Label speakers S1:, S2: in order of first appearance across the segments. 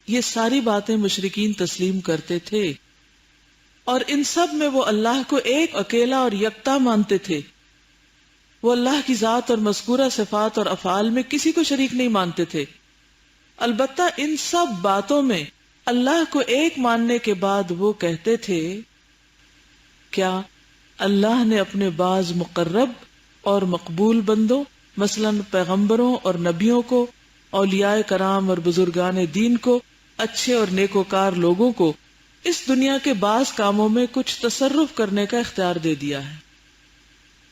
S1: یہ ساری باتیں مشرکین تسلیم کرتے تھے، اور ان سب میں وہ اللہ کو ایک اکیلا اور یکتا مانتے تھے. وہ اللہ کی ذات اور مذکورہ صفات اور افعال میں کسی کو شریک نہیں مانتے تھے. البتہ ان سب باتوں میں اللہ کو ایک ماننے کے بعد وہ کہتے تھے، کیا اللہ نے اپنے بعض مقرب اور مقبول بندوں مثلاً پیغمبروں اور نبیوں کو، اولیاء کرام اور بزرگان دین کو، اچھے اور نیکوکار لوگوں کو اس دنیا کے بعض کاموں میں کچھ تصرف کرنے کا اختیار دے دیا ہے.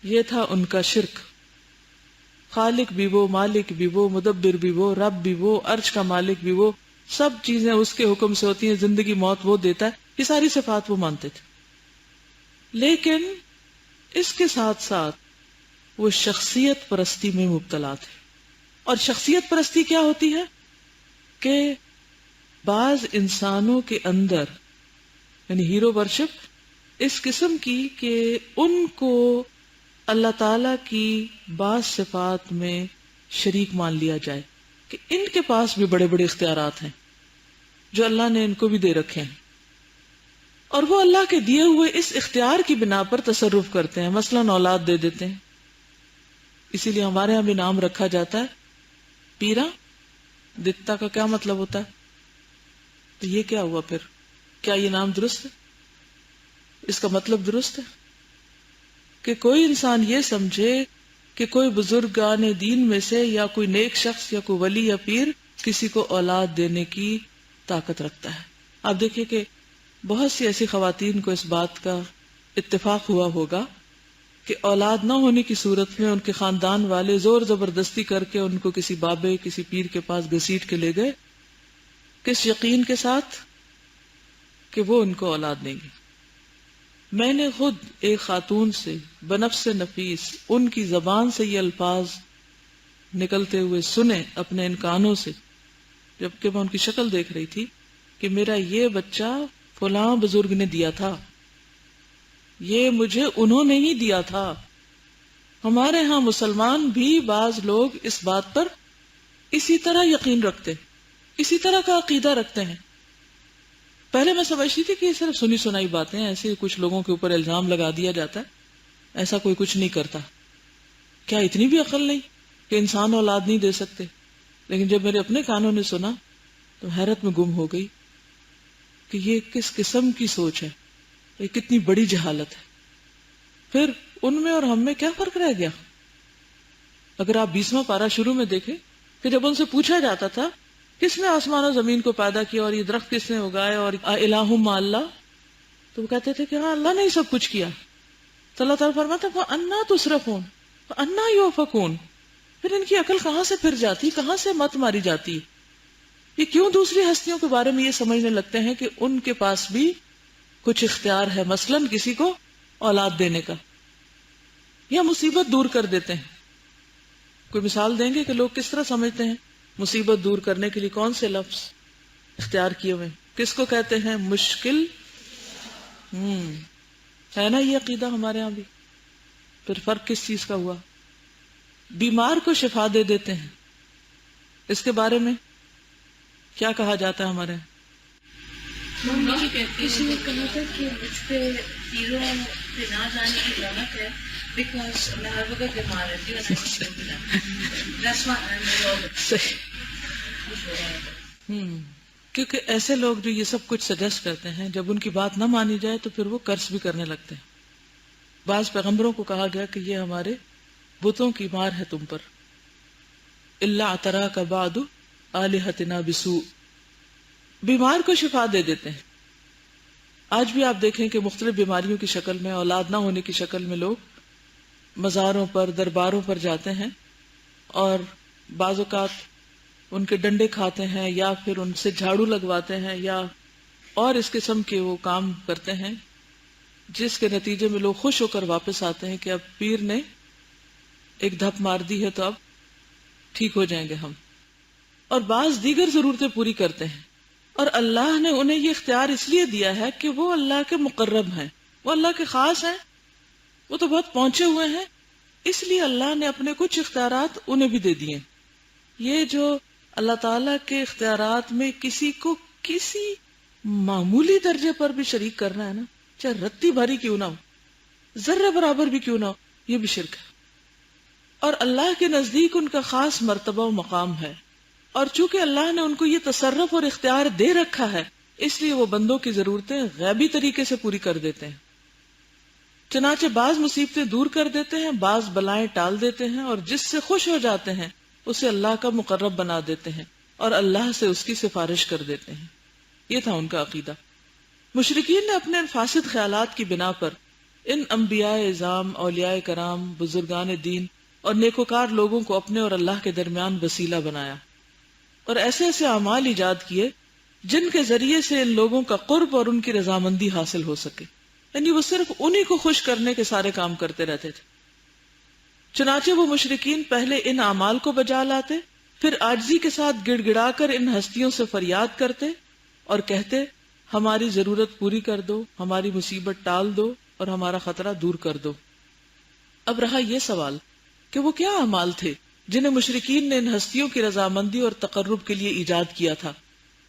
S1: یہ تھا ان کا شرک. خالق بھی وہ، مالک بھی وہ، مدبر بھی وہ، رب بھی وہ، عرش کا مالک بھی وہ، سب چیزیں اس کے حکم سے ہوتی ہیں، زندگی موت وہ دیتا ہے، یہ ساری صفات وہ مانتے تھے. لیکن اس کے ساتھ ساتھ وہ شخصیت پرستی میں مبتلا تھے. اور شخصیت پرستی کیا ہوتی ہے کہ بعض انسانوں کے اندر، یعنی ہیرو ورشپ اس قسم کی کہ ان کو اللہ تعالی کی بعض صفات میں شریک مان لیا جائے کہ ان کے پاس بھی بڑے بڑے اختیارات ہیں جو اللہ نے ان کو بھی دے رکھے ہیں، اور وہ اللہ کے دیے ہوئے اس اختیار کی بنا پر تصرف کرتے ہیں. مثلاً اولاد دے دیتے ہیں. اسی لیے ہمارے یہاں بھی نام رکھا جاتا ہے پیرا دتا کا کیا مطلب ہوتا ہے؟ تو یہ کیا ہوا پھر؟ کیا یہ نام درست ہے؟ اس کا مطلب درست ہے کہ کوئی انسان یہ سمجھے کہ کوئی بزرگان دین میں سے یا کوئی نیک شخص یا کوئی ولی یا پیر کسی کو اولاد دینے کی طاقت رکھتا ہے. آپ دیکھیں کہ بہت سی ایسی خواتین کو اس بات کا اتفاق ہوا ہوگا کہ اولاد نہ ہونے کی صورت میں ان کے خاندان والے زور زبردستی کر کے ان کو کسی بابے کسی پیر کے پاس گھسیٹ کے لے گئے، کس یقین کے ساتھ کہ وہ ان کو اولاد دیں گے. میں نے خود ایک خاتون سے بنفس نفیس ان کی زبان سے یہ الفاظ نکلتے ہوئے سنے اپنے ان کانوں سے، جبکہ میں ان کی شکل دیکھ رہی تھی، کہ میرا یہ بچہ فلاں بزرگ نے دیا تھا، یہ مجھے انہوں نے ہی دیا تھا. ہمارے ہاں مسلمان بھی بعض لوگ اس بات پر اسی طرح یقین رکھتے، اسی طرح کا عقیدہ رکھتے ہیں. پہلے میں سمجھتی تھی کہ یہ صرف سنی سنائی باتیں، ایسے کچھ لوگوں کے اوپر الزام لگا دیا جاتا ہے، ایسا کوئی کچھ نہیں کرتا. کیا اتنی بھی عقل نہیں کہ انسان اولاد نہیں دے سکتے؟ لیکن جب میرے اپنے کانوں نے سنا تو حیرت میں گم ہو گئی کہ یہ کس قسم کی سوچ ہے، یہ کتنی بڑی جہالت ہے. پھر ان میں اور ہم میں کیا فرق رہ گیا؟ اگر آپ 20واں پارہ شروع میں دیکھیں کہ جب ان سے پوچھا جاتا تھا کس نے آسمان و زمین کو پیدا کیا اور یہ درخت کس نے اگائے اور الہ مع اللہ، تو وہ کہتے تھے کہ ہاں اللہ نے ہی سب کچھ کیا. تو اللہ تعالیٰ فرماتا فَأَنَّا تُصْرَفُونَ فَأَنَّا يُؤْفَكُونَ. پھر ان کی عقل کہاں سے پھر جاتی، کہاں سے مت ماری جاتی؟ یہ کیوں دوسری ہستیوں کے بارے میں یہ سمجھنے لگتے ہیں کہ ان کے پاس بھی کچھ اختیار ہے، مثلاً کسی کو اولاد دینے کا، یا مصیبت دور کر دیتے ہیں. کوئی مثال دیں گے کہ لوگ کس طرح سمجھتے ہیں مصیبت دور کرنے کے لیے کون سے لفظ اختیار کیے ہوئے، کس کو کہتے ہیں؟ مشکل. ہے نا یہ عقیدہ ہمارے ہاں بھی. پھر فرق کس چیز کا ہوا؟ بیمار کو شفا دے دیتے ہیں، اس کے بارے میں کیا کہا جاتا ہے ہمارے یہاں؟
S2: کسی نے کہا تھا کہ اس پہ تیروں پہ نہ جانے کی ضرورت ہے بیکاز میں ہر وقت بیمار رہتی ہوں.
S1: کیونکہ ایسے لوگ جو یہ سب کچھ سجیسٹ کرتے ہیں، جب ان کی بات نہ مانی جائے تو پھر وہ قرض بھی کرنے لگتے ہیں. بعض پیغمبروں کو کہا گیا کہ یہ ہمارے بتوں کی مار ہے تم پر. الا اعتراک بعد آلہتنا بسوء. بیمار کو شفا دے دیتے ہیں. آج بھی آپ دیکھیں کہ مختلف بیماریوں کی شکل میں، اولاد نہ ہونے کی شکل میں لوگ مزاروں پر، درباروں پر جاتے ہیں اور بعض اوقات ان کے ڈنڈے کھاتے ہیں یا پھر ان سے جھاڑو لگواتے ہیں یا اور اس قسم کے وہ کام کرتے ہیں، جس کے نتیجے میں لوگ خوش ہو کر واپس آتے ہیں کہ اب پیر نے ایک دھپ مار دی ہے تو اب ٹھیک ہو جائیں گے ہم. اور بعض دیگر ضرورتیں پوری کرتے ہیں. اور اللہ نے انہیں یہ اختیار اس لیے دیا ہے کہ وہ اللہ کے مقرب ہیں، وہ اللہ کے خاص ہیں، وہ تو بہت پہنچے ہوئے ہیں، اس لیے اللہ نے اپنے کچھ اختیارات انہیں بھی دے دیے. یہ جو اللہ تعالیٰ کے اختیارات میں کسی کو کسی معمولی درجے پر بھی شریک کرنا ہے نا، چاہے رتی بھری کیوں نہ ہو، ذرے برابر بھی کیوں نہ ہو، یہ بھی شرک ہے۔ اور اللہ کے نزدیک ان کا خاص مرتبہ و مقام ہے، اور چونکہ اللہ نے ان کو یہ تصرف اور اختیار دے رکھا ہے، اس لیے وہ بندوں کی ضرورتیں غیبی طریقے سے پوری کر دیتے ہیں۔ چنانچہ بعض مصیبتیں دور کر دیتے ہیں، بعض بلائیں ٹال دیتے ہیں، اور جس سے خوش ہو جاتے ہیں اسے اللہ کا مقرب بنا دیتے ہیں اور اللہ سے اس کی سفارش کر دیتے ہیں۔ یہ تھا ان کا عقیدہ۔ مشرکین نے اپنے فاسد خیالات کی بنا پر ان انبیاء اعظام، اولیاء کرام، بزرگان دین اور نیکوکار لوگوں کو اپنے اور اللہ کے درمیان وسیلہ بنایا، اور ایسے ایسے اعمال ایجاد کیے جن کے ذریعے سے ان لوگوں کا قرب اور ان کی رضامندی حاصل ہو سکے، یعنی وہ صرف انہی کو خوش کرنے کے سارے کام کرتے رہتے تھے۔ چنانچہ وہ مشرکین پہلے ان اعمال کو بجا لاتے، پھر عاجزی کے ساتھ گڑ گڑا کر ان ہستیوں سے فریاد کرتے اور کہتے ہماری ضرورت پوری کر دو، ہماری مصیبت ٹال دو اور ہمارا خطرہ دور کر دو۔ اب رہا یہ سوال کہ وہ کیا اعمال تھے جنہیں مشرکین نے ان ہستیوں کی رضامندی اور تقرب کے لیے ایجاد کیا تھا؟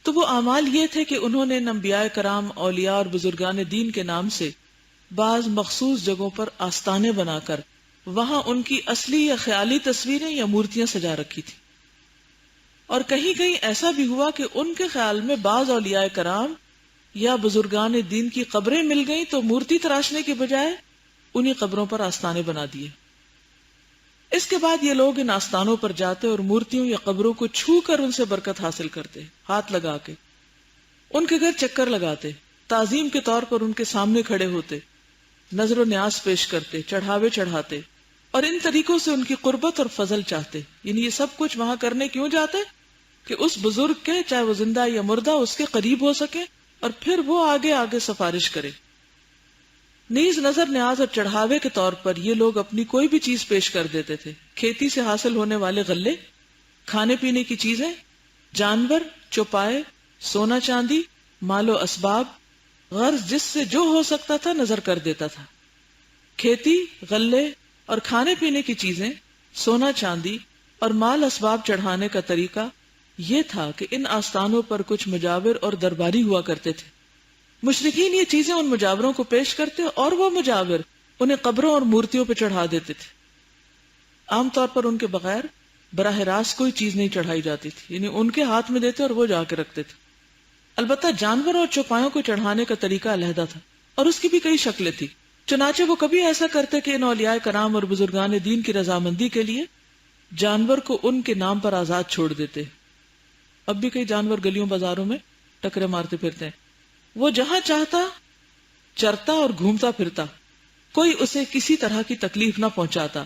S1: تو وہ اعمال یہ تھے کہ انہوں نے انبیاء کرام، اولیاء اور بزرگان دین کے نام سے بعض مخصوص جگہوں پر آستانے بنا کر وہاں ان کی اصلی یا خیالی تصویریں یا مورتیاں سجا رکھی تھی، اور کہیں کہیں ایسا بھی ہوا کہ ان کے خیال میں بعض اولیاء کرام یا بزرگان دین کی قبریں مل گئیں تو مورتی تراشنے کے بجائے انہی قبروں پر آستانے بنا دیے۔ اس کے بعد یہ لوگ ان آستانوں پر جاتے اور مورتیوں یا قبروں کو چھو کر ان سے برکت حاصل کرتے، ہاتھ لگا کے ان کے گھر چکر لگاتے، تعظیم کے طور پر ان کے سامنے کھڑے ہوتے، نظر و نیاز پیش کرتے، چڑھاوے چڑھاتے، اور ان طریقوں سے ان کی قربت اور فضل چاہتے۔ یعنی یہ سب کچھ وہاں کرنے کیوں جاتے؟ کہ اس بزرگ کے، چاہے وہ زندہ یا مردہ، اس کے قریب ہو سکے اور پھر وہ آگے آگے سفارش کرے۔ نیز نظر نیاز اور چڑھاوے کے طور پر یہ لوگ اپنی کوئی بھی چیز پیش کر دیتے تھے، کھیتی سے حاصل ہونے والے غلے، کھانے پینے کی چیزیں، جانور، چوپائے، سونا چاندی، مال و اسباب، غرض جس سے جو ہو سکتا تھا نظر کر دیتا تھا۔ کھیتی، غلے اور کھانے پینے کی چیزیں، سونا چاندی اور مال اسباب چڑھانے کا طریقہ یہ تھا کہ ان آستانوں پر کچھ مجاور اور درباری ہوا کرتے تھے۔ مشرکین یہ چیزیں ان مجاوروں کو پیش کرتے اور وہ مجاور انہیں قبروں اور مورتیوں پہ چڑھا دیتے تھے۔ عام طور پر ان کے بغیر براہ راست کوئی چیز نہیں چڑھائی جاتی تھی، یعنی ان کے ہاتھ میں دیتے اور وہ جا کے رکھتے تھے۔ البتہ جانور اور چوپایوں کو چڑھانے کا طریقہ علیحدہ تھا اور اس کی بھی کئی شکلیں تھی۔ چنانچہ وہ کبھی ایسا کرتے کہ ان اولیاء کرام اور بزرگان دین کی رضامندی کے لیے جانور کو ان کے نام پر آزاد چھوڑ دیتے۔ اب بھی کئی جانور گلیوں بازاروں میں ٹکرے مارتے پھرتے ہیں، وہ جہاں چاہتا چرتا اور گھومتا پھرتا، کوئی اسے کسی طرح کی تکلیف نہ پہنچاتا،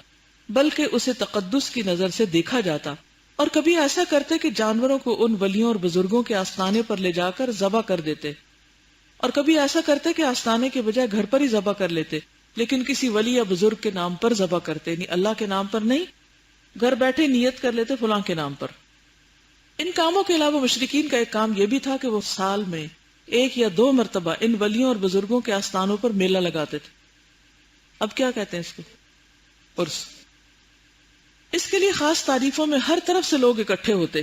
S1: بلکہ اسے تقدس کی نظر سے دیکھا جاتا۔ اور کبھی ایسا کرتے کہ جانوروں کو ان ولیوں اور بزرگوں کے آستانے پر لے جا کر ذبح کر دیتے، اور کبھی ایسا کرتے کہ آستانے کے بجائے گھر پر ہی ذبح کر لیتے، لیکن کسی ولی یا بزرگ کے نام پر ذبح کرتے، یعنی اللہ کے نام پر نہیں، گھر بیٹھے نیت کر لیتے فلاں کے نام پر۔ ان کاموں کے علاوہ مشرکین کا ایک کام یہ بھی تھا کہ وہ سال میں 1 یا 2 مرتبہ ان ولیوں اور بزرگوں کے آستانوں پر میلہ لگاتے تھے۔ اب کیا کہتے ہیں اس کو؟ عرس۔ اس کے لیے خاص تعریفوں میں ہر طرف سے لوگ اکٹھے ہوتے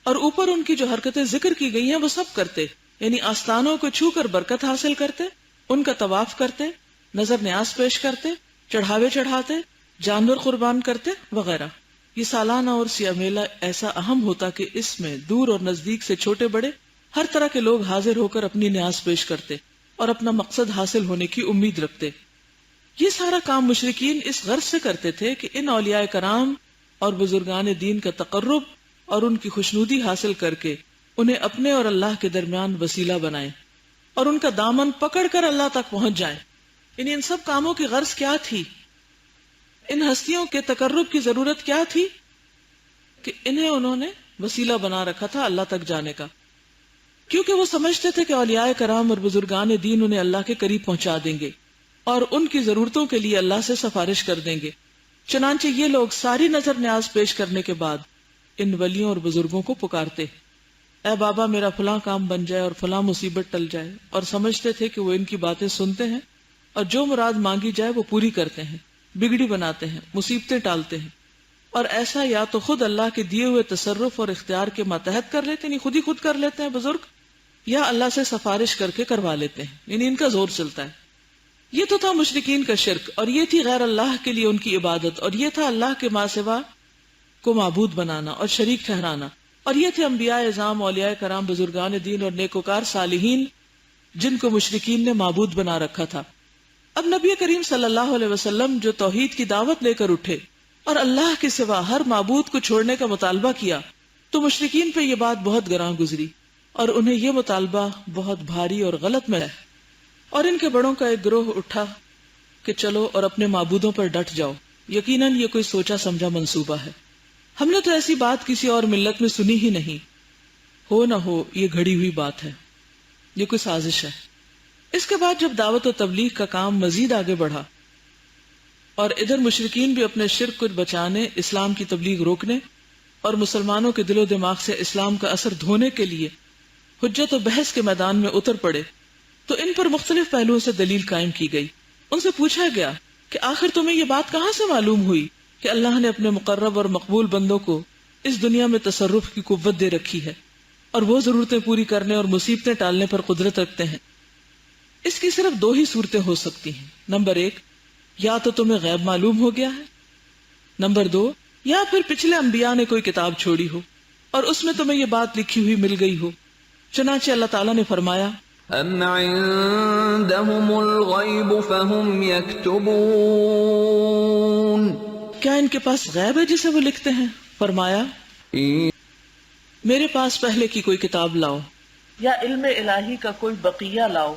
S1: اور اوپر ان کی جو حرکتیں ذکر کی گئی ہیں وہ سب کرتے، یعنی آستانوں کو چھو کر برکت حاصل کرتے، ان کا طواف کرتے، نظر نیاز پیش کرتے، چڑھاوے چڑھاتے، جانور قربان کرتے وغیرہ۔ یہ سالانہ عرس یا میلہ ایسا اہم ہوتا کہ اس میں دور اور نزدیک سے چھوٹے بڑے ہر طرح کے لوگ حاضر ہو کر اپنی نیاز پیش کرتے اور اپنا مقصد حاصل ہونے کی امید رکھتے۔ یہ سارا کام مشرکین اس غرض سے کرتے تھے کہ ان اولیاء کرام اور بزرگان دین کا تقرب اور ان کی خوشنودی حاصل کر کے انہیں اپنے اور اللہ کے درمیان وسیلہ بنائیں اور ان کا دامن پکڑ کر اللہ تک پہنچ جائیں۔ یعنی ان سب کاموں کی غرض کیا تھی؟ ان ہستیوں کے تقرب کی ضرورت کیا تھی؟ کہ انہیں انہوں نے وسیلہ بنا رکھا تھا اللہ تک جانے کا، کیونکہ وہ سمجھتے تھے کہ اولیاء کرام اور بزرگان دین انہیں اللہ کے قریب پہنچا دیں گے اور ان کی ضرورتوں کے لیے اللہ سے سفارش کر دیں گے۔ چنانچہ یہ لوگ ساری نظر نیاز پیش کرنے کے بعد ان ولیوں اور بزرگوں کو پکارتے، اے بابا میرا فلاں کام بن جائے اور فلاں مصیبت ٹل جائے، اور سمجھتے تھے کہ وہ ان کی باتیں سنتے ہیں اور جو مراد مانگی جائے وہ پوری کرتے ہیں، بگڑی بناتے ہیں، مصیبتیں ٹالتے ہیں۔ اور ایسا یا تو خود اللہ کے دیے ہوئے تصرف اور اختیار کے ماتحت کر لیتے ہیں، خود ہی خود کر لیتے ہیں بزرگ، یا اللہ سے سفارش کر کے کروا لیتے ہیں، یعنی ان کا زور چلتا ہے۔ یہ تو تھا مشرکین کا شرک، اور یہ تھی غیر اللہ کے لیے ان کی عبادت، اور یہ تھا اللہ کے ماں سوا کو معبود بنانا اور شریک ٹھہرانا، اور یہ تھے انبیاء اعظام، اولیاء کرام، بزرگان دین اور نیکوکار صالحین جن کو مشرکین نے معبود بنا رکھا تھا۔ اب نبی کریم صلی اللہ علیہ وسلم جو توحید کی دعوت لے کر اٹھے اور اللہ کے سوا ہر معبود کو چھوڑنے کا مطالبہ کیا، تو مشرکین پہ یہ بات بہت گراں گزری اور انہیں یہ مطالبہ بہت بھاری اور غلط میں ہے، اور ان کے بڑوں کا ایک گروہ اٹھا کہ چلو اور اپنے معبودوں پر ڈٹ جاؤ، یقیناً یہ کوئی سوچا سمجھا منصوبہ ہے، ہم نے تو ایسی بات کسی اور ملت میں سنی ہی نہیں، ہو نہ ہو یہ گھڑی ہوئی بات ہے، یہ کوئی سازش ہے۔ اس کے بعد جب دعوت و تبلیغ کا کام مزید آگے بڑھا اور ادھر مشرکین بھی اپنے شرک کو بچانے، اسلام کی تبلیغ روکنے اور مسلمانوں کے دل و دماغ سے اسلام کا اثر دھونے کے لیے حجت و بحث کے میدان میں اتر پڑے، تو ان پر مختلف پہلوؤں سے دلیل قائم کی گئی۔ ان سے پوچھا گیا کہ آخر تمہیں یہ بات کہاں سے معلوم ہوئی کہ اللہ نے اپنے مقرب اور مقبول بندوں کو اس دنیا میں تصرف کی قوت دے رکھی ہے اور وہ ضرورتیں پوری کرنے اور مصیبتیں ٹالنے پر قدرت رکھتے ہیں؟ اس کی صرف دو ہی صورتیں ہو سکتی ہیں، نمبر 1، یا تو تمہیں غیب معلوم ہو گیا ہے، نمبر 2، یا پھر پچھلے انبیاء نے کوئی کتاب چھوڑی ہو اور اس میں تمہیں یہ بات لکھی ہوئی مل گئی ہو۔ چنانچہ اللہ تعالیٰ نے فرمایا،
S3: ام عندهم الغیب فهم یکتبون،
S1: کیا ان کے پاس غیب ہے جسے وہ لکھتے ہیں؟ فرمایا، میرے پاس پہلے کی کوئی کتاب لاؤ یا علم الہی کا کوئی بقیہ لاؤ،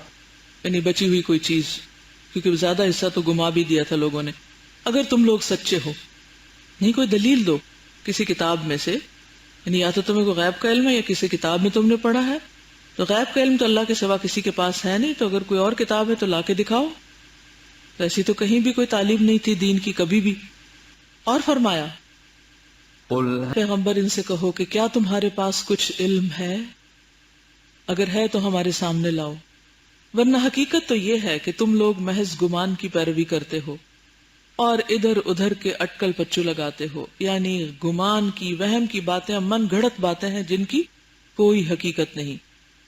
S1: یعنی بچی ہوئی کوئی چیز، کیونکہ زیادہ حصہ تو گما بھی دیا تھا لوگوں نے۔ اگر تم لوگ سچے ہو، نہیں کوئی دلیل دو کسی کتاب میں سے، یعنی یا تو تمہیں کوئی غیب کا علم ہے یا کسی کتاب میں تم نے پڑھا ہے، تو غیب کا علم تو اللہ کے سوا کسی کے پاس ہے نہیں، تو اگر کوئی اور کتاب ہے تو لا کے دکھاؤ۔ تو ایسی تو کہیں بھی کوئی تعلیم نہیں تھی دین کی کبھی بھی۔ اور فرمایا، پیغمبر ان سے کہو کہ کیا تمہارے پاس کچھ علم ہے؟ اگر ہے تو ہمارے سامنے لاؤ، ورنہ حقیقت تو یہ ہے کہ تم لوگ محض گمان کی پیروی کرتے ہو اور ادھر ادھر کے اٹکل پچو لگاتے ہو، یعنی گمان کی، وہم کی باتیں، من گھڑت باتیں ہیں جن کی کوئی حقیقت نہیں۔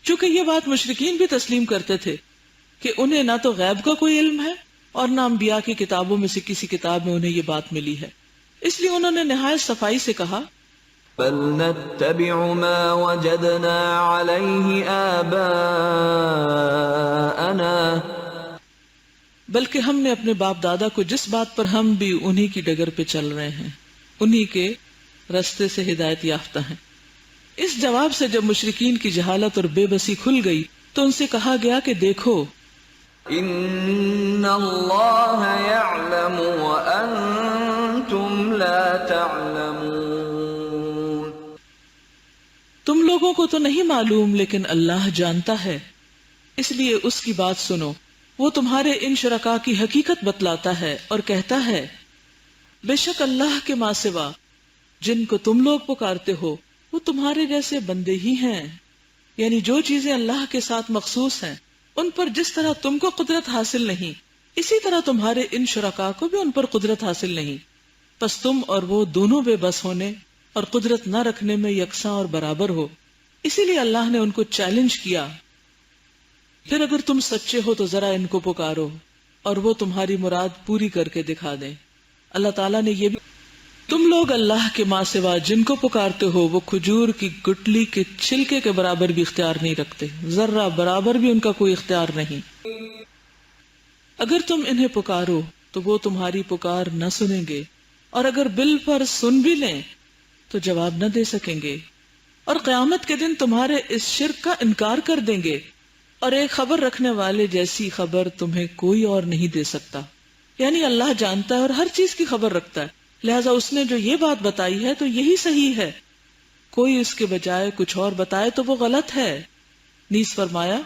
S1: چونکہ یہ بات مشرکین بھی تسلیم کرتے تھے کہ انہیں نہ تو غیب کا کوئی علم ہے اور نہ انبیاء کی کتابوں میں سے کسی کتاب میں انہیں یہ بات ملی ہے، اس لیے انہوں نے نہایت صفائی سے کہا،
S3: بل نتبع ما وجدنا علیہ آباءنا،
S1: بلکہ ہم نے اپنے باپ دادا کو جس بات پر ہم بھی انہی کی ڈگر پہ چل رہے ہیں، انہی کے رستے سے ہدایت یافتہ ہیں۔ اس جواب سے جب مشرکین کی جہالت اور بے بسی کھل گئی تو ان سے کہا گیا کہ دیکھو،
S3: ان اللہ یعلم وانتم لا تعلمون،
S1: تم لوگوں کو تو نہیں معلوم لیکن اللہ جانتا ہے، اس لیے اس کی بات سنو۔ وہ تمہارے ان شرکا کی حقیقت بتلاتا ہے اور کہتا ہے، بے شک اللہ کے ماں سوا جن کو تم لوگ پکارتے ہو وہ تمہارے جیسے بندے ہی ہیں، یعنی جو چیزیں اللہ کے ساتھ مخصوص ہیں ان پر جس طرح تم کو قدرت حاصل نہیں، اسی طرح تمہارے ان شرکا کو بھی ان پر قدرت حاصل نہیں، پس تم اور وہ دونوں بے بس ہونے اور قدرت نہ رکھنے میں یکساں اور برابر ہو۔ اسی لیے اللہ نے ان کو چیلنج کیا، پھر اگر تم سچے ہو تو ذرا ان کو پکارو اور وہ تمہاری مراد پوری کر کے دکھا دیں۔ اللہ تعالیٰ نے یہ بھی، تم لوگ اللہ کے ماں سوا جن کو پکارتے ہو وہ کھجور کی گٹلی کے چھلکے کے برابر بھی اختیار نہیں رکھتے، ذرہ برابر بھی ان کا کوئی اختیار نہیں۔ اگر تم انہیں پکارو تو وہ تمہاری پکار نہ سنیں گے، اور اگر بل پر سن بھی لیں تو جواب نہ دے سکیں گے، اور قیامت کے دن تمہارے اس شرک کا انکار کر دیں گے، اور ایک خبر رکھنے والے جیسی خبر تمہیں کوئی اور نہیں دے سکتا۔ یعنی اللہ جانتا ہے اور ہر چیز کی خبر رکھتا ہے، لہذا اس نے جو یہ بات بتائی ہے تو یہی صحیح ہے، کوئی اس کے بجائے کچھ اور بتائے تو وہ غلط ہے۔ نیز فرمایا،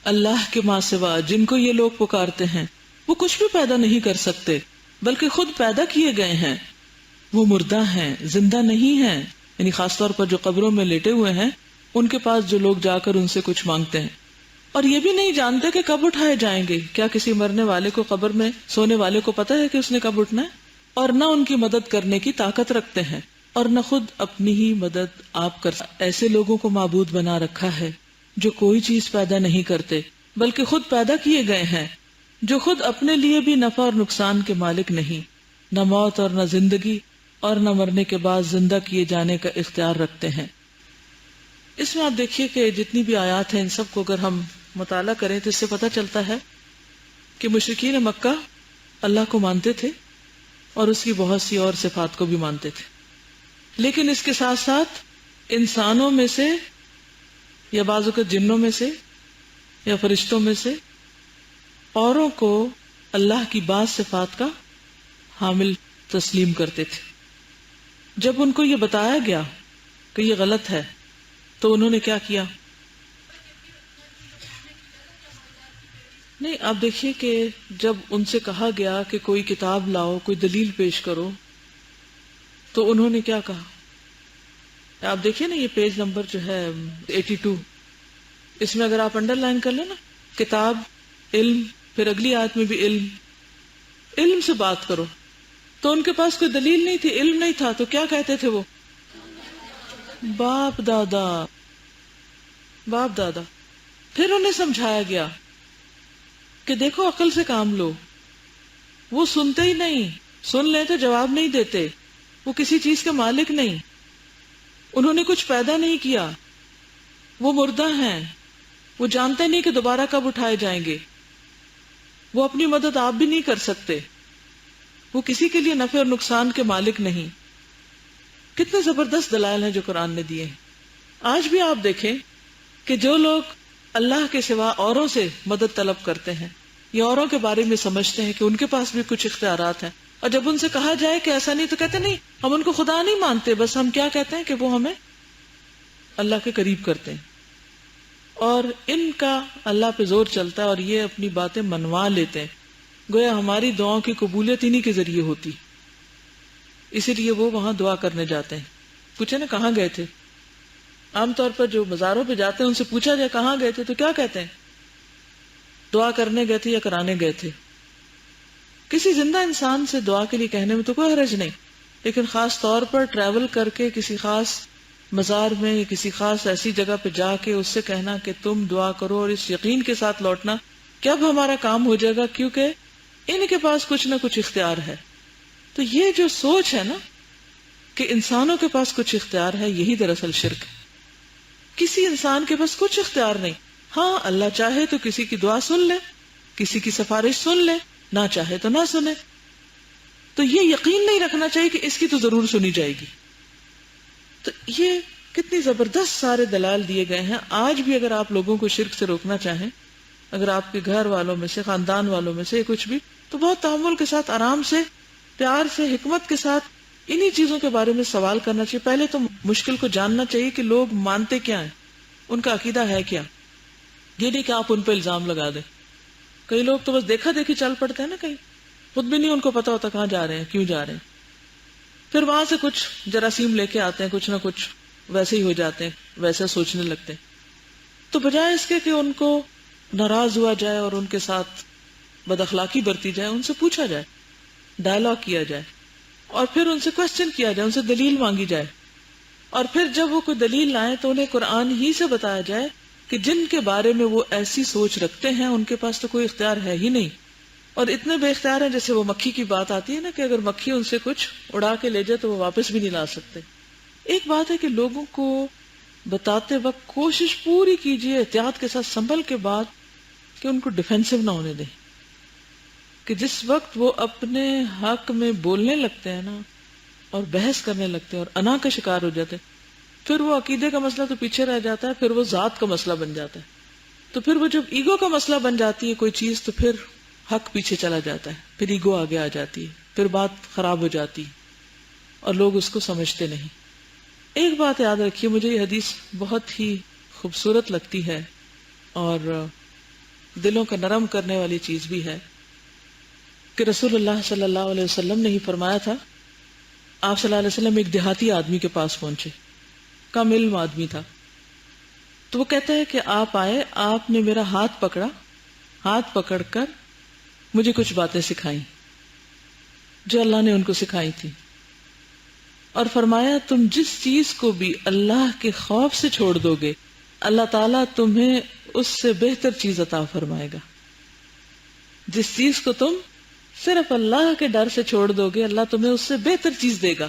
S1: اللہ کے ماں سوا جن کو یہ لوگ پکارتے ہیں وہ کچھ بھی پیدا نہیں کر سکتے، بلکہ خود پیدا کیے گئے ہیں، وہ مردہ ہیں، زندہ نہیں ہیں، یعنی خاص طور پر جو قبروں میں لیٹے ہوئے ہیں ان کے پاس جو لوگ جا کر ان سے کچھ مانگتے ہیں، اور یہ بھی نہیں جانتے کہ کب اٹھائے جائیں گے۔ کیا کسی مرنے والے کو، قبر میں سونے والے کو پتہ ہے کہ اس نے کب اٹھنا ہے؟ اور نہ ان کی مدد کرنے کی طاقت رکھتے ہیں، اور نہ خود اپنی ہی مدد آپ کر سکتے۔ ایسے لوگوں کو معبود بنا رکھا ہے جو کوئی چیز پیدا نہیں کرتے بلکہ خود پیدا کیے گئے ہیں، جو خود اپنے لیے بھی نفع اور نقصان کے مالک نہیں، نہ موت اور نہ زندگی اور نہ مرنے کے بعد زندہ کیے جانے کا اختیار رکھتے ہیں۔ اس میں آپ دیکھیے کہ جتنی بھی آیات ہیں ان سب کو اگر ہم مطالعہ کریں تو اس سے پتہ چلتا ہے کہ مشرکین مکہ اللہ کو مانتے تھے اور اس کی بہت سی اور صفات کو بھی مانتے تھے، لیکن اس کے ساتھ ساتھ انسانوں میں سے یا بعض اوقات جنوں میں سے یا فرشتوں میں سے اوروں کو اللہ کی بعض صفات کا حامل تسلیم کرتے تھے۔ جب ان کو یہ بتایا گیا کہ یہ غلط ہے تو انہوں نے کیا کیا؟ نہیں، آپ دیکھیے کہ جب ان سے کہا گیا کہ کوئی کتاب لاؤ، کوئی دلیل پیش کرو، تو انہوں نے کیا کہا؟ آپ دیکھیے نا، یہ پیج نمبر جو ہے 82، اس میں اگر آپ انڈر لائن کر لیں نا، کتاب، علم، پھر اگلی آیت میں بھی علم، علم سے بات کرو۔ تو ان کے پاس کوئی دلیل نہیں تھی، علم نہیں تھا، تو کیا کہتے تھے وہ؟ باپ دادا، باپ دادا۔ پھر انہیں سمجھایا گیا کہ دیکھو عقل سے کام لو۔ وہ سنتے ہی نہیں، سن لیں تو جواب نہیں دیتے، وہ کسی چیز کے مالک نہیں، انہوں نے کچھ پیدا نہیں کیا، وہ مردہ ہیں، وہ جانتے نہیں کہ دوبارہ کب اٹھائے جائیں گے، وہ اپنی مدد آپ بھی نہیں کر سکتے، وہ کسی کے لیے نفع اور نقصان کے مالک نہیں۔ کتنے زبردست دلائل ہیں جو قرآن نے دیے ہیں۔ آج بھی آپ دیکھیں کہ جو لوگ اللہ کے سوا اوروں سے مدد طلب کرتے ہیں یا اوروں کے بارے میں سمجھتے ہیں کہ ان کے پاس بھی کچھ اختیارات ہیں، اور جب ان سے کہا جائے کہ ایسا نہیں، تو کہتے نہیں، ہم ان کو خدا نہیں مانتے، بس ہم کیا کہتے ہیں کہ وہ ہمیں اللہ کے قریب کرتے ہیں، اور ان کا اللہ پہ زور چلتا ہے اور یہ اپنی باتیں منوا لیتے ہیں، گویا ہماری دعاؤں کی قبولیت انہی کے ذریعے ہوتی، اسی لیے وہ وہاں دعا کرنے جاتے ہیں۔ پوچھے نا کہاں گئے تھے؟ عام طور پر جو مزاروں پہ جاتے ہیں ان سے پوچھا جائے کہاں گئے تھے تو کیا کہتے ہیں؟ دعا کرنے گئے تھے یا کرانے گئے تھے۔ کسی زندہ انسان سے دعا کے لیے کہنے میں تو کوئی حرج نہیں، لیکن خاص طور پر ٹریول کر کے کسی خاص مزار میں یا کسی خاص ایسی جگہ پہ جا کے اس سے کہنا کہ تم دعا کرو، اور اس یقین کے ساتھ لوٹنا کہ اب ہمارا کام ہو جائے گا، کیونکہ ان کے پاس کچھ نہ کچھ اختیار ہے۔ تو یہ جو سوچ ہے نا کہ انسانوں کے پاس کچھ اختیار ہے، یہی دراصل شرک ہے۔ کسی انسان کے پاس کچھ اختیار نہیں، ہاں اللہ چاہے تو کسی کی دعا سن لے، کسی کی سفارش سن لے، نہ چاہے تو نہ سنے۔ تو یہ یقین نہیں رکھنا چاہیے کہ اس کی تو ضرور سنی جائے گی۔ تو یہ کتنی زبردست سارے دلائل دیے گئے ہیں۔ آج بھی اگر آپ لوگوں کو شرک سے روکنا چاہیں، اگر آپ کے گھر والوں میں سے، خاندان والوں میں سے کچھ بھی، تو بہت تحمل کے ساتھ، آرام سے، پیار سے، حکمت کے ساتھ انہی چیزوں کے بارے میں سوال کرنا چاہیے۔ پہلے تو مشکل کو جاننا چاہیے کہ لوگ مانتے کیا ہیں، ان کا عقیدہ ہے کیا۔ یہ نہیں کہ آپ ان پہ الزام لگا دیں۔ کئی لوگ تو بس دیکھا دیکھی چل پڑتے ہیں نا، کہیں خود بھی نہیں ان کو پتا ہوتا کہاں جا رہے ہیں، کیوں جا رہے ہیں، پھر وہاں سے کچھ جراثیم لے کے آتے ہیں، کچھ نہ کچھ ویسے ہی ہو جاتے ہیں، ویسا سوچنے لگتے ہیں۔ تو بجائے اس کے کہ ان کو ناراض ہوا جائے اور ان کے ساتھ بد اخلاقی برتی جائے، ان سے پوچھا جائے، ڈائلاگ کیا جائے، اور پھر ان سے کوسچن کیا جائے، ان سے دلیل مانگی جائے، اور پھر جب وہ کوئی دلیل لائیں تو انہیں قرآن ہی سے بتایا جائے کہ جن کے بارے میں وہ ایسی سوچ رکھتے ہیں ان کے پاس تو کوئی اختیار ہے ہی نہیں، اور اتنے بے اختیار ہیں جیسے وہ مکھی کی بات آتی ہے نا کہ اگر مکھی ان سے کچھ اڑا کے لے جائے تو وہ واپس بھی نہیں لا سکتے۔ ایک بات ہے کہ لوگوں کو بتاتے وقت کوشش پوری کیجیے احتیاط کے ساتھ، سنبھل کے بات، کہ ان کو ڈیفینسو نہ ہونے دیں، کہ جس وقت وہ اپنے حق میں بولنے لگتے ہیں نا اور بحث کرنے لگتے ہیں اور انا کا شکار ہو جاتے ہیں، پھر وہ عقیدے کا مسئلہ تو پیچھے رہ جاتا ہے، پھر وہ ذات کا مسئلہ بن جاتا ہے۔ تو پھر وہ جب ایگو کا مسئلہ بن جاتی ہے کوئی چیز، تو پھر حق پیچھے چلا جاتا ہے، پھر ایگو آگے آ جاتی ہے، پھر بات خراب ہو جاتی اور لوگ اس کو سمجھتے نہیں۔ ایک بات یاد رکھیے، مجھے یہ حدیث بہت ہی خوبصورت لگتی ہے اور دلوں کا نرم کرنے والی چیز بھی ہے، کہ رسول اللہ صلی اللہ علیہ وسلم نے ہی فرمایا تھا۔ آپ صلی اللہ علیہ وسلم ایک دیہاتی آدمی کے پاس پہنچے، کم علم آدمی تھا، تو وہ کہتا ہے کہ آپ آئے، آپ نے میرا ہاتھ پکڑا، ہاتھ پکڑ کر مجھے کچھ باتیں سکھائیں۔ جو اللہ نے ان کو سکھائی تھی. اور فرمایا تم جس چیز کو بھی اللہ کے خوف سے چھوڑ دو گے اللہ تعالیٰ تمہیں اس سے بہتر چیز عطا فرمائے گا. جس چیز کو تم صرف اللہ کے ڈر سے چھوڑ دو گے اللہ تمہیں اس سے بہتر چیز دے گا.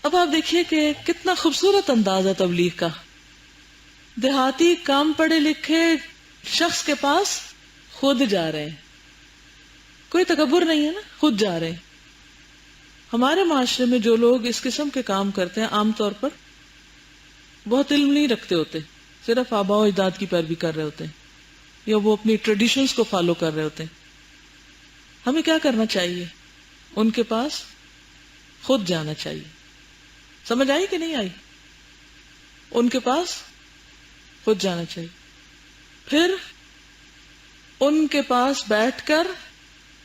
S1: اب آپ دیکھیے کہ کتنا خوبصورت انداز ہے تبلیغ کا. دیہاتی کام پڑھے لکھے شخص کے پاس خود جا رہے ہیں, کوئی تکبر نہیں ہے نا, خود جا رہے ہیں. ہمارے معاشرے میں جو لوگ اس قسم کے کام کرتے ہیں عام طور پر بہت علم نہیں رکھتے ہوتے, صرف آباء و اجداد کی پیروی کر رہے ہوتے ہیں یا وہ اپنی ٹریڈیشنز کو فالو کر رہے ہوتے ہیں. ہمیں کیا کرنا چاہیے؟ ان کے پاس خود جانا چاہیے. سمجھ آئی کہ نہیں آئی؟ ان کے پاس خود جانا چاہیے. پھر ان کے پاس بیٹھ کر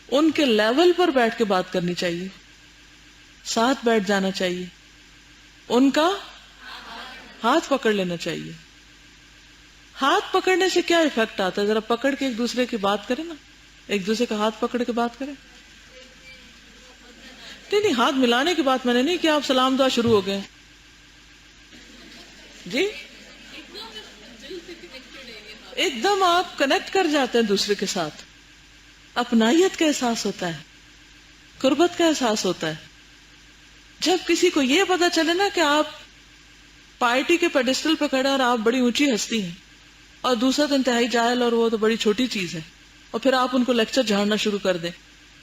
S1: ان کے لیول پر بیٹھ کے بات کرنی چاہیے, ساتھ بیٹھ جانا چاہیے, ان کا ہاتھ پکڑ لینا چاہیے. ہاتھ پکڑنے سے کیا ایفیکٹ آتا ہے؟ ذرا پکڑ کے ایک دوسرے کی بات کریں نا, ایک دوسرے کا ہاتھ پکڑ کے بات کریں. نہیں, ہاتھ ملانے کی بات میں نے نہیں کیا. آپ سلام دعا شروع ہو گئے جی, ایک دم آپ کنیکٹ کر جاتے ہیں دوسرے کے ساتھ. اپنائیت کا احساس ہوتا ہے, قربت کا احساس ہوتا ہے. جب کسی کو یہ پتا چلے نا کہ آپ پارٹی کے پیڈسٹل پہ کھڑے اور آپ بڑی اونچی ہستی ہیں اور دوسرا تو انتہائی جاہل اور وہ تو بڑی چھوٹی چیز ہے, اور پھر آپ ان کو لیکچر جھاڑنا شروع کر دیں,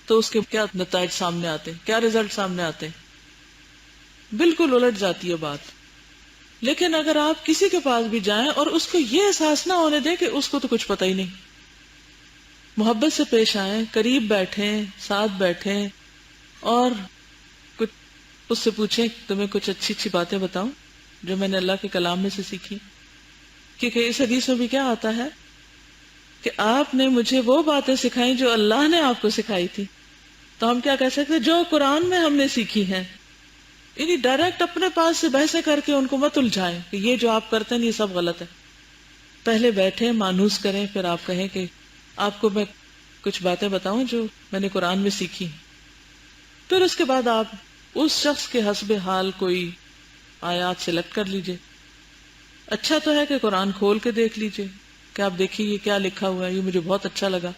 S1: تو اس کے کیا نتائج سامنے آتے ہیں, کیا رزلٹ سامنے آتے ہیں؟ بالکل الٹ جاتی ہے بات. لیکن اگر آپ کسی کے پاس بھی جائیں اور اس کو یہ احساس نہ ہونے دیں کہ اس کو تو کچھ پتہ ہی نہیں, محبت سے پیش آئیں, قریب بیٹھیں, ساتھ بیٹھیں اور کچھ اس سے پوچھیں تمہیں کچھ اچھی اچھی باتیں بتاؤں جو میں نے اللہ کے کلام میں سے سیکھی. کیونکہ اس حدیث میں بھی کیا آتا ہے کہ آپ نے مجھے وہ باتیں سکھائی جو اللہ نے آپ کو سکھائی تھی. تو ہم کیا کہہ سکتے ہیں؟ جو قرآن میں ہم نے سیکھی ہیں. یعنی ڈائریکٹ اپنے پاس سے بحثیں کر کے ان کو مت الجھائیں کہ یہ جو آپ کرتے ہیں یہ سب غلط ہے. پہلے بیٹھیں, مانوس کریں, پھر آپ کہیں کہ آپ کو میں کچھ باتیں بتاؤں جو میں نے قرآن میں سیکھی. پھر اس کے بعد آپ اس شخص کے حسب حال کوئی آیات سلیکٹ کر لیجئے. اچھا تو ہے کہ قرآن کھول کے دیکھ لیجئے کہ آپ دیکھیے یہ کیا لکھا ہوا ہے, یہ مجھے بہت اچھا لگا,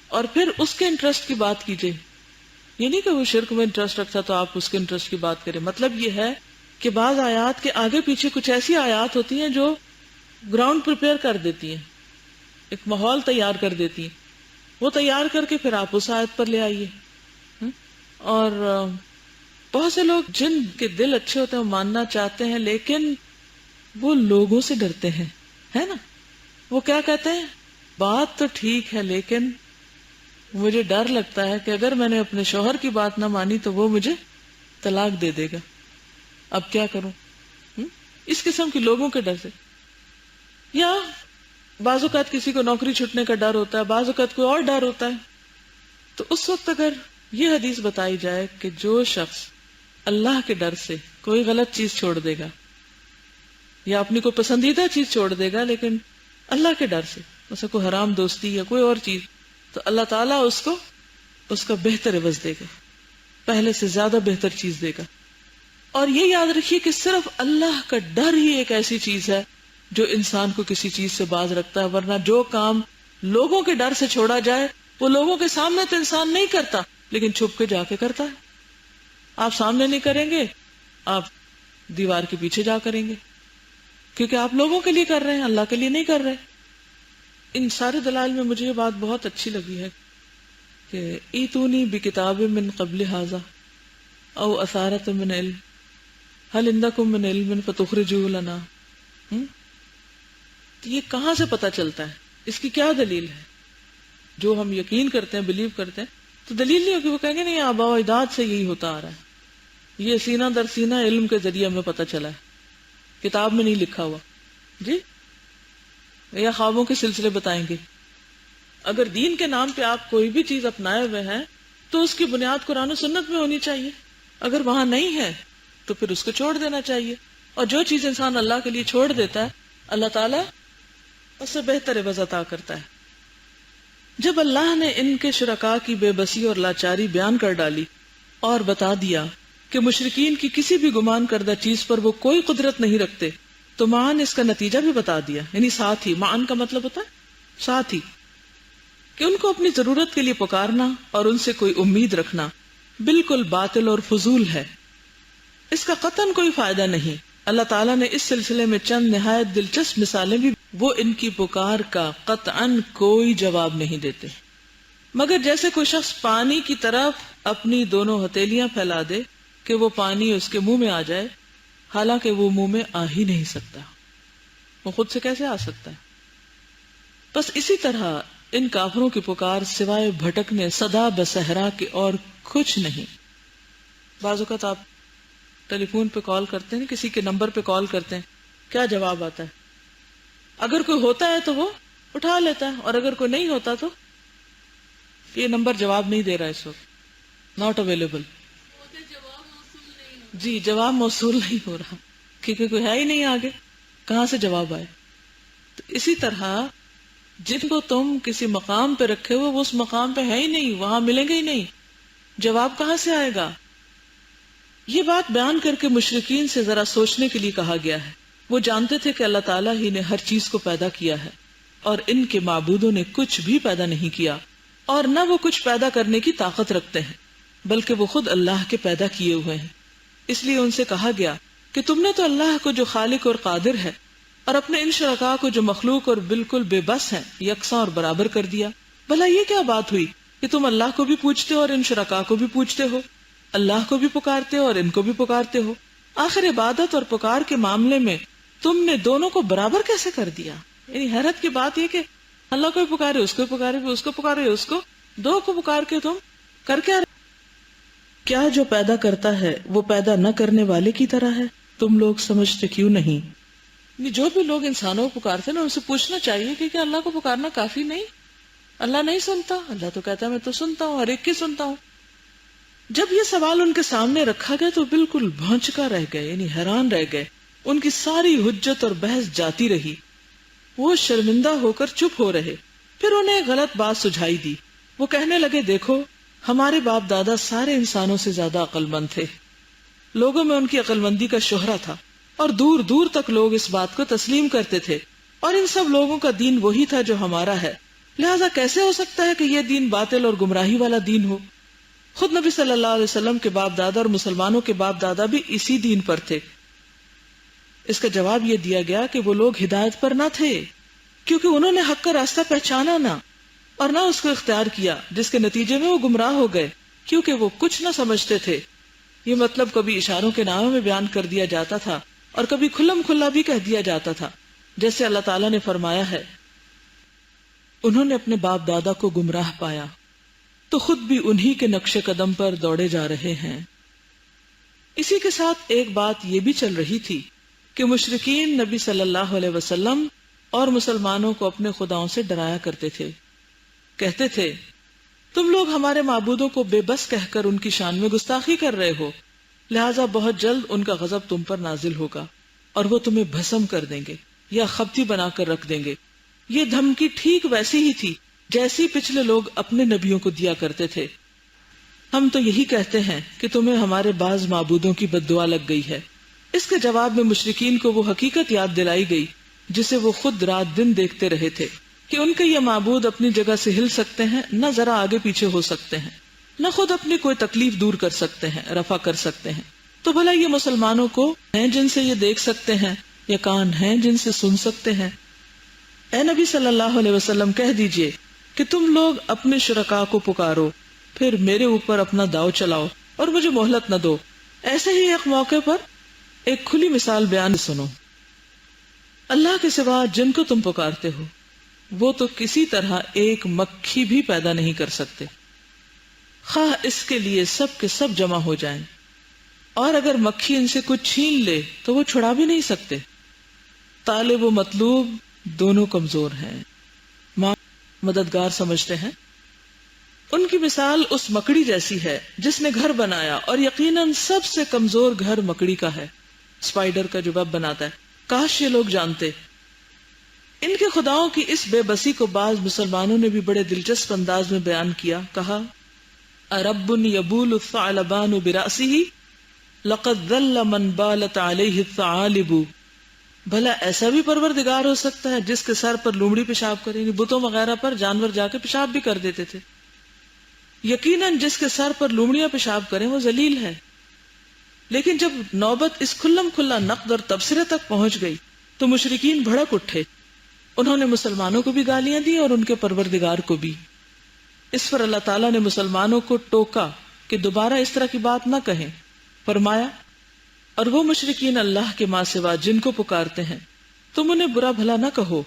S1: اور پھر اس کے انٹرسٹ کی بات کیجئے. یہ نہیں کہ وہ شرک میں انٹرسٹ رکھتا تو آپ اس کے انٹرسٹ کی بات کریں. مطلب یہ ہے کہ بعض آیات کے آگے پیچھے کچھ ایسی آیات ہوتی ہیں جو گراؤنڈ پریپیئر کر دیتی ہیں, ایک ماحول تیار کر دیتی ہیں. وہ تیار کر کے پھر آپ اس آیت پر لے آئیے. اور بہت سے لوگ جن کے دل اچھے ہوتے ہیں وہ ماننا چاہتے ہیں لیکن وہ لوگوں سے ڈرتے ہیں, ہے نا. وہ کیا کہتے ہیں, بات تو ٹھیک ہے لیکن مجھے ڈر لگتا ہے کہ اگر میں نے اپنے شوہر کی بات نہ مانی تو وہ مجھے طلاق دے دے گا, اب کیا کروں. اس قسم کے لوگوں کے ڈر سے. یا بعض اوقات کسی کو نوکری چھٹنے کا ڈر ہوتا ہے, بعض اوقات کوئی اور ڈر ہوتا ہے. تو اس وقت اگر یہ حدیث بتائی جائے کہ جو شخص اللہ کے ڈر سے کوئی غلط چیز چھوڑ دے گا یا اپنی کوئی پسندیدہ چیز چھوڑ دے گا لیکن اللہ کے ڈر سے, مثلا کوئی حرام دوستی یا کوئی اور چیز, تو اللہ تعالیٰ اس کا بہتر عوض دے گا, پہلے سے زیادہ بہتر چیز دے گا. اور یہ یاد رکھیے کہ صرف اللہ کا ڈر ہی ایک ایسی چیز ہے جو انسان کو کسی چیز سے باز رکھتا ہے, ورنہ جو کام لوگوں کے ڈر سے چھوڑا جائے وہ لوگوں کے سامنے تو انسان نہیں کرتا لیکن چھپ کے جا کے کرتا ہے. آپ سامنے نہیں کریں گے, آپ دیوار کے پیچھے جا کریں گے, کیونکہ آپ لوگوں کے لیے کر رہے ہیں, اللہ کے لیے نہیں کر رہے. ان سارے دلائل میں مجھے یہ بات بہت اچھی لگی ہے کہ ایتونی بکتاب من قبل ھذا او اثارۃ من علم هل عندکم من علم فتخرجوه لنا. یہ کہاں سے پتہ چلتا ہے, اس کی کیا دلیل ہے؟ جو ہم یقین کرتے ہیں, بلیو کرتے ہیں, تو دلیل نہیں ہوگی. وہ کہیں گے نہیں آباء و اجداد سے یہی ہوتا آ رہا ہے, یہ سینہ در سینہ علم کے ذریعے ہمیں پتہ چلا ہے, کتاب میں نہیں لکھا ہوا. جی, یا خوابوں کے سلسلے بتائیں گے. اگر دین کے نام پہ آپ کوئی بھی چیز اپنائے ہوئے ہیں تو اس کی بنیاد قرآن و سنت میں ہونی چاہیے. اگر وہاں نہیں ہے تو پھر اس کو چھوڑ دینا چاہیے. اور جو چیز انسان اللہ کے لیے چھوڑ دیتا ہے اللہ تعالیٰ اس سے بہتر عوض عطا کرتا ہے. جب اللہ نے ان کے شرکاء کی بے بسی اور لاچاری بیان کر ڈالی اور بتا دیا کہ مشرکین کی کسی بھی گمان کردہ چیز پر وہ کوئی قدرت نہیں رکھتے، تو معان اس کا نتیجہ بھی بتا دیا، یعنی ساتھ ہی، معان کا مطلب ہوتا ہے ساتھ ہی، کہ ان کو اپنی ضرورت کے لیے پکارنا اور ان سے کوئی امید رکھنا بالکل باطل اور فضول ہے، اس کا قطعاً کوئی فائدہ نہیں۔ اللہ تعالیٰ نے اس سلسلے میں چند نہایت دلچسپ مثالیں بھی، وہ ان کی پکار کا قطعاً کوئی جواب نہیں دیتے، مگر جیسے کوئی شخص پانی کی طرف اپنی دونوں ہتھیلیاں پھیلا دے کہ وہ پانی اس کے منہ میں آ جائے، حالانکہ وہ منہ میں آ ہی نہیں سکتا، وہ خود سے کیسے آ سکتا ہے؟ بس اسی طرح ان کافروں کی پکار سوائے بھٹکنے صدا بصحرا کے اور کچھ نہیں۔ بعض اوقات آپ ٹیلی فون پہ کال کرتے ہیں، کسی کے نمبر پہ کال کرتے ہیں، کیا جواب آتا ہے؟ اگر کوئی ہوتا ہے تو وہ اٹھا لیتا ہے، اور اگر کوئی نہیں ہوتا تو یہ نمبر جواب نہیں دے رہا اس وقت، ناٹ اویلیبل، جی جواب موصول نہیں ہو رہا کیونکہ کوئی ہے ہی نہیں آگے، کہاں سے جواب آئے؟ تو اسی طرح جن کو تم کسی مقام پہ رکھے ہوئے وہ اس مقام پہ ہے ہی نہیں، وہاں ملیں گے ہی نہیں، جواب کہاں سے آئے گا؟ یہ بات بیان کر کے مشرکین سے ذرا سوچنے کے لیے کہا گیا ہے۔ وہ جانتے تھے کہ اللہ تعالیٰ ہی نے ہر چیز کو پیدا کیا ہے، اور ان کے معبودوں نے کچھ بھی پیدا نہیں کیا، اور نہ وہ کچھ پیدا کرنے کی طاقت رکھتے ہیں، بلکہ وہ خود اللہ کے پیدا کیے ہوئے ہیں۔ اس لیے ان سے کہا گیا کہ تم نے تو اللہ کو جو خالق اور قادر ہے اور اپنے ان شرکاء کو جو مخلوق اور بالکل بے بس ہیں یکساں اور برابر کر دیا۔ بھلا یہ کیا بات ہوئی کہ تم اللہ کو بھی پوچھتے ہو اور ان شرکاء کو بھی پوچھتے ہو، اللہ کو بھی پکارتے ہو اور ان کو بھی پکارتے ہو، آخر عبادت اور پکار کے معاملے میں تم نے دونوں کو برابر کیسے کر دیا؟ یعنی حیرت کی بات یہ کہ اللہ کو بھی پکارے، اس کو بھی پکارے، اس کو پکارے، اس کو، دو کو پکار کے تم کر کیا؟ کیا جو پیدا کرتا ہے وہ پیدا نہ کرنے والے کی طرح ہے؟ تم لوگ سمجھتے کیوں نہیں؟ جو بھی لوگ انسانوں کو پکارتے ہیں نا، ان سے پوچھنا چاہیے کہ کیا اللہ کو پکارنا کافی نہیں؟ اللہ نہیں سنتا؟ اللہ تو کہتا ہے میں تو سنتا ہوں، ہر ایک کی سنتا ہوں۔ جب یہ سوال ان کے سامنے رکھا گیا تو بالکل بھونچکا رہ گئے، یعنی حیران رہ گئے، ان کی ساری حجت اور بحث جاتی رہی، وہ شرمندہ ہو کر چپ ہو رہے۔ پھر انہیں غلط بات سجھائی دی، وہ کہنے لگے دیکھو ہمارے باپ دادا سارے انسانوں سے زیادہ عقل مند تھے، لوگوں میں ان کی عقل مندی کا شہرہ تھا، اور دور دور تک لوگ اس بات کو تسلیم کرتے تھے، اور ان سب لوگوں کا دین وہی تھا جو ہمارا ہے، لہذا کیسے ہو سکتا ہے کہ یہ دین باطل اور گمراہی والا دین ہو؟ خود نبی صلی اللہ علیہ وسلم کے باپ دادا اور مسلمانوں کے باپ دادا بھی اسی دین پر تھے۔ اس کا جواب یہ دیا گیا کہ وہ لوگ ہدایت پر نہ تھے، کیونکہ انہوں نے حق کا راستہ پہچانا نہ اور نہ اس کو اختیار کیا، جس کے نتیجے میں وہ گمراہ ہو گئے، کیونکہ وہ کچھ نہ سمجھتے تھے۔ یہ مطلب کبھی اشاروں کے ناموں میں بیان کر دیا جاتا تھا اور کبھی کھلم کھلا بھی کہہ دیا جاتا تھا، جیسے اللہ تعالیٰ نے فرمایا ہے انہوں نے اپنے باپ دادا کو گمراہ پایا تو خود بھی انہی کے نقش قدم پر دوڑے جا رہے ہیں۔ اسی کے ساتھ ایک بات یہ بھی چل رہی تھی کہ مشرکین نبی صلی اللہ علیہ وسلم اور مسلمانوں کو اپنے خداؤں سے ڈرایا کرتے تھے، کہتے تھے تم لوگ ہمارے معبودوں کو بے بس کہہ کر ان کی شان میں گستاخی کر رہے ہو، لہٰذا بہت جلد ان کا غضب تم پر نازل ہوگا اور وہ تمہیں بھسم کر دیں گے یا خبتی بنا کر رکھ دیں گے۔ یہ دھمکی ٹھیک ویسی ہی تھی جیسی پچھلے لوگ اپنے نبیوں کو دیا کرتے تھے۔ ہم تو یہی کہتے ہیں کہ تمہیں ہمارے بعض معبودوں کی بد دعا لگ گئی ہے۔ اس کے جواب میں مشرکین کو وہ حقیقت یاد دلائی گئی جسے وہ خود رات دن دیکھتے رہے تھے، کہ ان کے یہ معبود اپنی جگہ سے ہل سکتے ہیں، نہ ذرا آگے پیچھے ہو سکتے ہیں، نہ خود اپنی کوئی تکلیف دور کر سکتے ہیں، رفع کر سکتے ہیں۔ تو بھلا یہ مسلمانوں کو ہیں جن سے یہ دیکھ سکتے ہیں، یا کان ہیں جن سے سن سکتے ہیں؟ اے نبی صلی اللہ علیہ وسلم کہہ دیجئے کہ تم لوگ اپنے شرکاء کو پکارو، پھر میرے اوپر اپنا داؤ چلاؤ اور مجھے مہلت نہ دو۔ ایسے ہی ایک موقع پر ایک کھلی مثال بیان سنو۔ اللہ کے سوا جن کو تم پکارتے ہو وہ تو کسی طرح ایک مکھی بھی پیدا نہیں کر سکتے، خواہ اس کے لیے سب کے سب جمع ہو جائیں، اور اگر مکھی ان سے کچھ چھین لے تو وہ چھڑا بھی نہیں سکتے۔ طالب و مطلوب دونوں کمزور ہیں، مددگار سمجھتے ہیں۔ ان کی مثال اس مکڑی جیسی ہے جس نے گھر بنایا، اور یقیناً سب سے کمزور گھر مکڑی کا ہے، اسپائڈر کا جو ویب بناتا ہے۔ کاش یہ لوگ جانتے۔ ان کے خداؤں کی اس بے بسی کو بعض مسلمانوں نے بھی بڑے دلچسپ انداز میں بیان کیا، کہا ارب یبول الثعلبان برأسہ لقد ذل من بالت علیہ الثعالب. بھلا ایسا بھی پروردگار ہو سکتا ہے جس کے سر پر لومڑی پیشاب کرے؟ یعنی بتوں وغیرہ پر جانور جا کے پیشاب بھی کر دیتے تھے. یقیناً جس کے سر پر لومڑیاں پیشاب کریں وہ ذلیل ہے. لیکن جب نوبت اس کھلم کھلا نقد اور تبصرے تک پہنچ گئی تو مشرکین بھڑک اٹھے. انہوں نے مسلمانوں کو بھی گالیاں دی اور ان کے پروردگار کو بھی. اس پر اللہ تعالیٰ نے مسلمانوں کو ٹوکا کہ دوبارہ اس طرح کی بات نہ کہیں. فرمایا اور وہ مشرکین اللہ کے ماں سوا جن کو پکارتے ہیں تم انہیں برا بھلا نہ کہو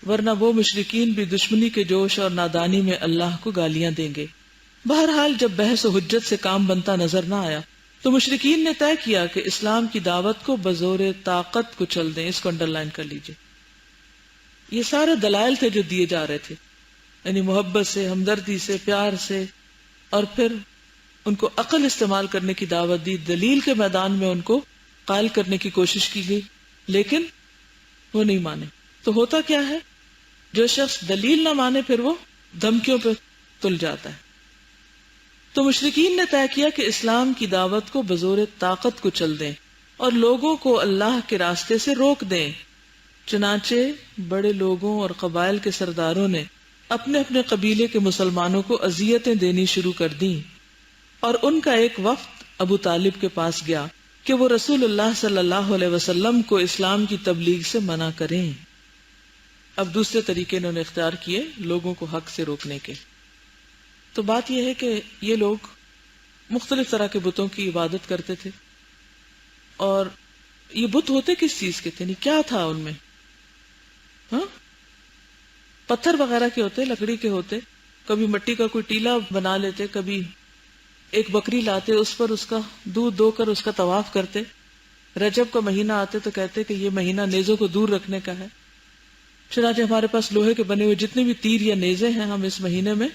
S1: ورنہ وہ مشرکین بھی دشمنی کے جوش اور نادانی میں اللہ کو گالیاں دیں گے. بہرحال جب بحث و حجت سے کام بنتا نظر نہ آیا تو مشرکین نے طے کیا کہ اسلام کی دعوت کو بزور طاقت کچل دیں. اس کو انڈر لائن کر لیجئے. یہ سارے دلائل تھے جو دیے جا رہے تھے، یعنی محبت سے، ہمدردی سے، پیار سے، اور پھر ان کو عقل استعمال کرنے کی دعوت دی. دلیل کے میدان میں ان کو قائل کرنے کی کوشش کی گئی لیکن وہ نہیں مانے. تو ہوتا کیا ہے، جو شخص دلیل نہ مانے پھر وہ دھمکیوں پہ تل جاتا ہے. تو مشرکین نے طے کیا کہ اسلام کی دعوت کو بزور طاقت کچل دیں اور لوگوں کو اللہ کے راستے سے روک دیں. چنانچہ بڑے لوگوں اور قبائل کے سرداروں نے اپنے اپنے قبیلے کے مسلمانوں کو اذیتیں دینی شروع کر دیں اور ان کا ایک وفد ابو طالب کے پاس گیا کہ وہ رسول اللہ صلی اللہ علیہ وسلم کو اسلام کی تبلیغ سے منع کریں. اب دوسرے طریقے انہوں نے اختیار کیے لوگوں کو حق سے روکنے کے. تو بات یہ ہے کہ یہ لوگ مختلف طرح کے بتوں کی عبادت کرتے تھے. اور یہ بت ہوتے کس چیز کے تھے، نہیں کیا تھا ان میں؟ ہاں، پتھر وغیرہ کے ہوتے، لکڑی کے ہوتے. کبھی مٹی کا کوئی ٹیلا بنا لیتے، کبھی ایک بکری لاتے، اس پر اس کا دودھ دو کر اس کا طواف کرتے. رجب کا مہینہ آتے تو کہتے کہ یہ مہینہ نیزوں کو دور رکھنے کا ہے. چنانچہ ہمارے پاس لوہے کے بنے ہوئے جتنے بھی تیر یا نیزے ہیں ہم اس مہینے میں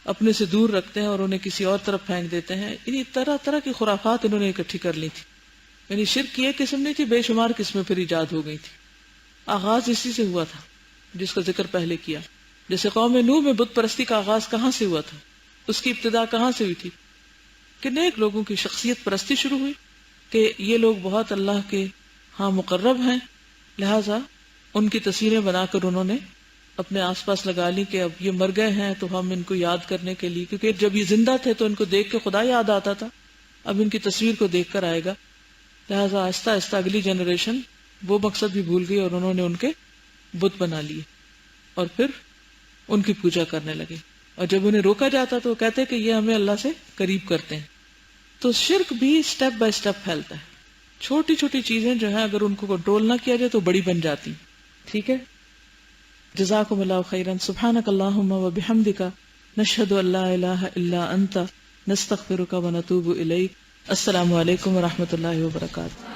S1: اپنے سے دور رکھتے ہیں اور انہیں کسی اور طرف پھینک دیتے ہیں. یعنی طرح طرح کی خرافات انہوں نے اکٹھی کر لی تھی. یعنی شرک کی ایک قسم نہیں تھی، بے شمار قسمیں پھر ایجاد ہو گئی تھی. آغاز اسی سے ہوا تھا جس کا ذکر پہلے کیا. جیسے قوم نوح میں بت پرستی کا آغاز کہاں سے ہوا تھا، اس کی ابتدا کہاں سے ہوئی تھی؟ کہ نیک لوگوں کی شخصیت پرستی شروع ہوئی کہ یہ لوگ بہت اللہ کے ہاں مقرب ہیں، لہذا ان کی تصویریں بنا کر انہوں نے اپنے آس پاس لگا لی کہ اب یہ مر گئے ہیں تو ہم ان کو یاد کرنے کے لیے، کیونکہ جب یہ زندہ تھے تو ان کو دیکھ کے خدا یاد آتا تھا، اب ان کی تصویر کو دیکھ کر آئے گا. لہذا آہستہ آہستہ اگلی جنریشن وہ مقصد بھی بھول گئی اور انہوں نے ان کے بت بنا لیے اور پھر ان کی پوجا کرنے لگے. اور جب انہیں روکا جاتا تو وہ کہتے کہ یہ ہمیں اللہ سے قریب کرتے ہیں. تو شرک بھی سٹیپ بائی سٹیپ پھیلتا ہے. چھوٹی چھوٹی چیزیں جو ہیں اگر ان کو کنٹرول نہ کیا جائے تو بڑی بن جاتی. ٹھیک ہے، جزاکم اللہ خیرا. سبحانک اللہم و بحمدک نشہد ان لا الہ الا انت نستغفرک و نتوب الیک. السلام علیکم و رحمۃ اللہ وبرکاتہ.